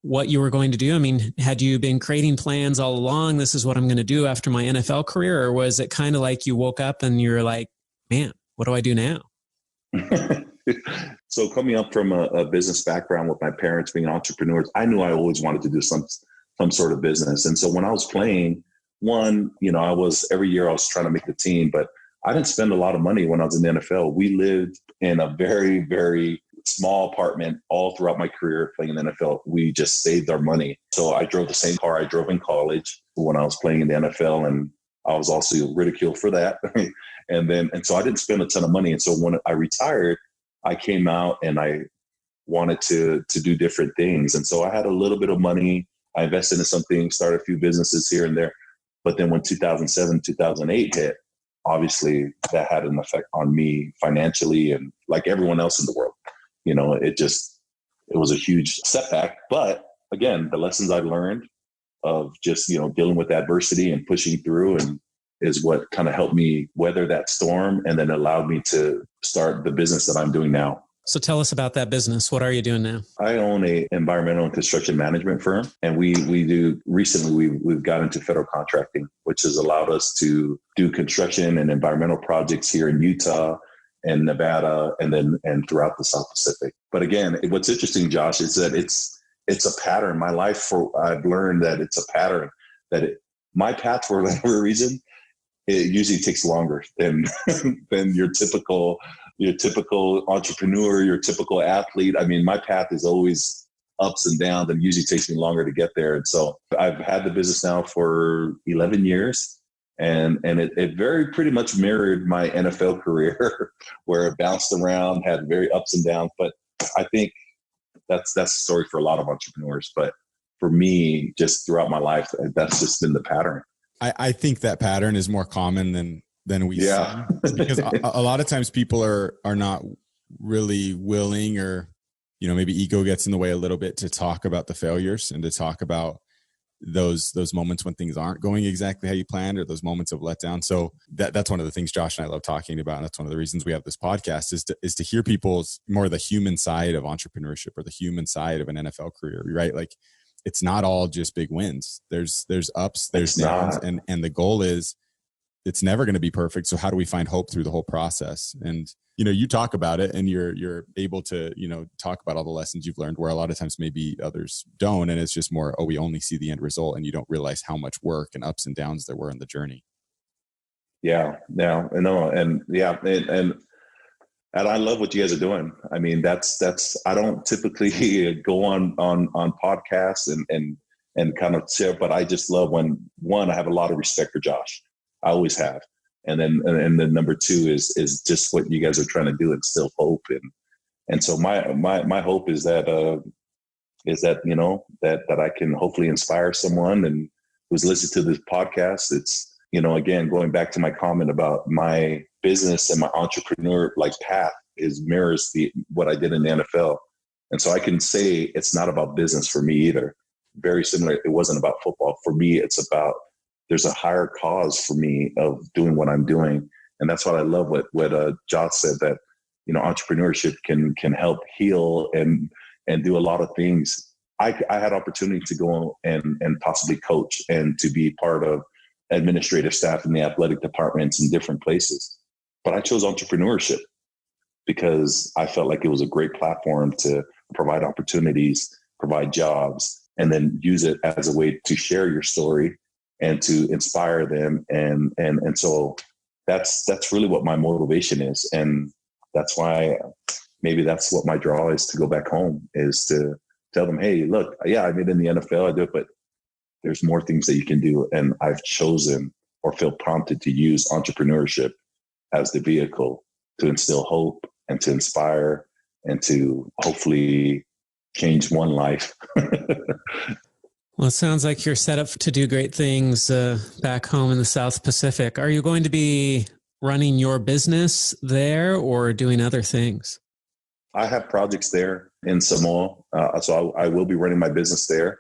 what you were going to do? I mean, had you been creating plans all along? This is what I'm going to do after my NFL career. Or was it kind of like you woke up and you're like, man, what do I do now? So coming up from a business background with my parents being entrepreneurs, I knew I always wanted to do some sort of business. And so when I was playing, every year I was trying to make the team, but I didn't spend a lot of money when I was in the NFL. We lived in a very, very small apartment all throughout my career playing in the NFL. We just saved our money. So I drove the same car I drove in college when I was playing in the NFL, and I was also ridiculed for that. And so I didn't spend a ton of money. And so when I retired, I came out and I wanted to do different things. And so I had a little bit of money. I invested in something, started a few businesses here and there. But then when 2007, 2008 hit, obviously that had an effect on me financially, and like everyone else in the world. It was a huge setback. But again, the lessons I learned of just, dealing with adversity and pushing through is what kind of helped me weather that storm, and then allowed me to start the business that I'm doing now. So tell us about that business. What are you doing now? I own a environmental and construction management firm, and we've got into federal contracting, which has allowed us to do construction and environmental projects here in Utah and Nevada, and throughout the South Pacific. But again, what's interesting, Josh, is that it's a pattern. My life, I've learned that it's a pattern, that my path, for whatever reason, it usually takes longer than your typical entrepreneur, your typical athlete. I mean, my path is always ups and downs, and usually takes me longer to get there. And so I've had the business now for 11 years, and it very pretty much mirrored my NFL career, where it bounced around, had very ups and downs. But I think that's the story for a lot of entrepreneurs. But for me, just throughout my life, that's just been the pattern. I think that pattern is more common than we see, because a lot of times people are not really willing, or maybe ego gets in the way a little bit, to talk about the failures and to talk about those moments when things aren't going exactly how you planned, or those moments of letdown. So that's one of the things Josh and I love talking about, and that's one of the reasons we have this podcast, is to hear people's more the human side of entrepreneurship, or the human side of an NFL career, right? Like, it's not all just big wins. There's ups, there's downs, and the goal is, it's never going to be perfect. So how do we find hope through the whole process? And, you talk about it, and you're able to, talk about all the lessons you've learned, where a lot of times maybe others don't. And it's just more, we only see the end result, and you don't realize how much work and ups and downs there were in the journey. Yeah. Yeah. I know. And yeah. And I love what you guys are doing. I mean, that's, I don't typically go on podcasts and kind of share, but I just love I have a lot of respect for Josh. I always have. And then number two is just what you guys are trying to do, instill hope. And so my hope is that that I can hopefully inspire someone and who's listening to this podcast. It's, again, going back to my comment about my business and my entrepreneur path mirrors what I did in the NFL. And so I can say it's not about business for me either. Very similar. It wasn't about football. For me, it's about there's a higher cause for me of doing what I'm doing. And that's what I love what Josh said, that, entrepreneurship can help heal and do a lot of things. I had opportunity to go and possibly coach and to be part of administrative staff in the athletic departments in different places. But I chose entrepreneurship because I felt like it was a great platform to provide opportunities, provide jobs, and then use it as a way to share your story and to inspire them. And so that's really what my motivation is. And that's why maybe that's what my draw is, to go back home, is to tell them, hey, look, yeah, I made it in the NFL, I do it, but there's more things that you can do. And I've chosen or feel prompted to use entrepreneurship as the vehicle to instill hope and to inspire and to hopefully change one life. Well, it sounds like you're set up to do great things back home in the South Pacific. Are you going to be running your business there or doing other things? I have projects there in Samoa. So I will be running my business there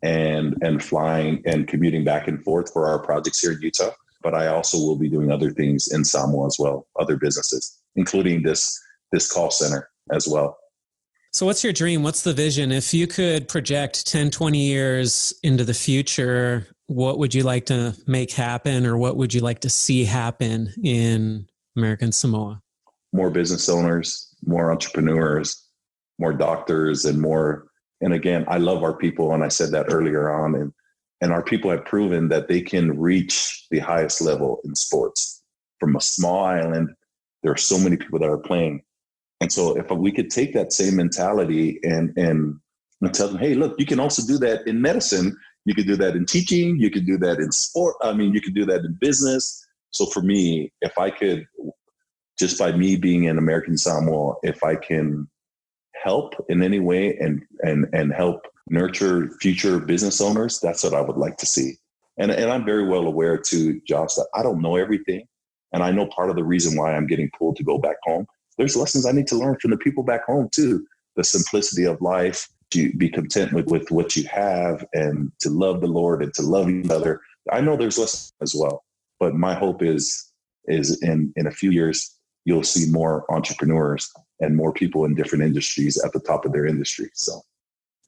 and flying and commuting back and forth for our projects here in Utah. But I also will be doing other things in Samoa as well, other businesses, including this call center as well. So what's your dream? What's the vision? If you could project 10, 20 years into the future, what would you like to make happen, or what would you like to see happen in American Samoa? More business owners, more entrepreneurs, more doctors, and more. And again, I love our people. And I said that earlier on. And our people have proven that they can reach the highest level in sports. From a small island, there are so many people that are playing. And so if we could take that same mentality and tell them, hey, look, you can also do that in medicine. You could do that in teaching. You could do that in sport. You could do that in business. So for me, if I could, just by me being in American Samoa, if I can help in any way and help nurture future business owners, that's what I would like to see. And I'm very well aware too, Josh, that I don't know everything. And I know part of the reason why I'm getting pulled to go back home, there's lessons I need to learn from the people back home too. The simplicity of life, to be content with what you have, and to love the Lord and to love each other. I know there's lessons as well, but my hope is in a few years, you'll see more entrepreneurs and more people in different industries at the top of their industry. So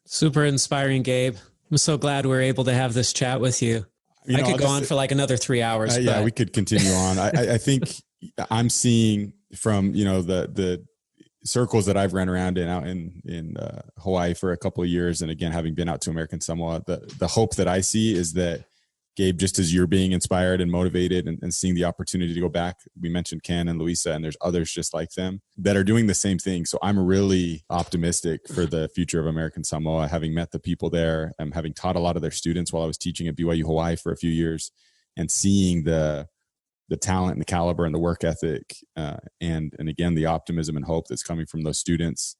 super inspiring, Gabe. I'm so glad we're able to have this chat with you. I could go on for like another 3 hours. Yeah, we could continue on. I think I'm seeing from, the circles that I've run around in out in Hawaii for a couple of years. And again, having been out to American Samoa, the hope that I see is that, Gabe, just as you're being inspired and motivated and seeing the opportunity to go back, we mentioned Ken and Luisa, and there's others just like them that are doing the same thing. So I'm really optimistic for the future of American Samoa, having met the people there, having taught a lot of their students while I was teaching at BYU Hawaii for a few years, and seeing the talent and the caliber and the work ethic, and again, the optimism and hope that's coming from those students.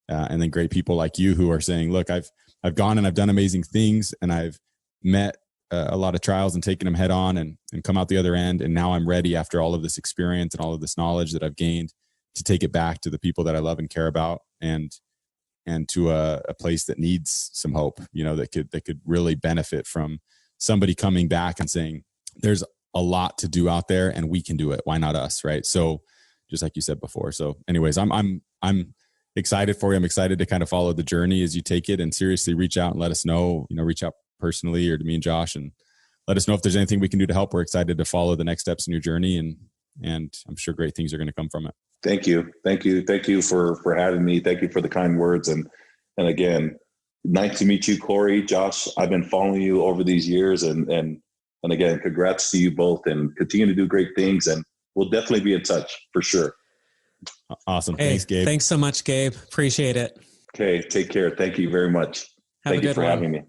And then great people like you who are saying, look, I've gone and I've done amazing things, and I've met a lot of trials and taken them head on and come out the other end. And now I'm ready, after all of this experience and all of this knowledge that I've gained, to take it back to the people that I love and care about, and to a place that needs some hope, that could really benefit from somebody coming back and saying, there's a lot to do out there and we can do it. Why not us? Right. So just like you said before. So anyways, I'm excited for you. I'm excited to kind of follow the journey as you take it, and seriously reach out and let us know, reach out personally or to me and Josh, and let us know if there's anything we can do to help. We're excited to follow the next steps in your journey, and I'm sure great things are going to come from it. Thank you. Thank you for having me. Thank you for the kind words. And again, nice to meet you, Corey, Josh. I've been following you over these years, and again, congrats to you both, and continue to do great things. And we'll definitely be in touch for sure. Awesome. Hey, thanks, Gabe. Thanks so much, Gabe. Appreciate it. Okay. Take care. Thank you very much. Have Thank you for having me.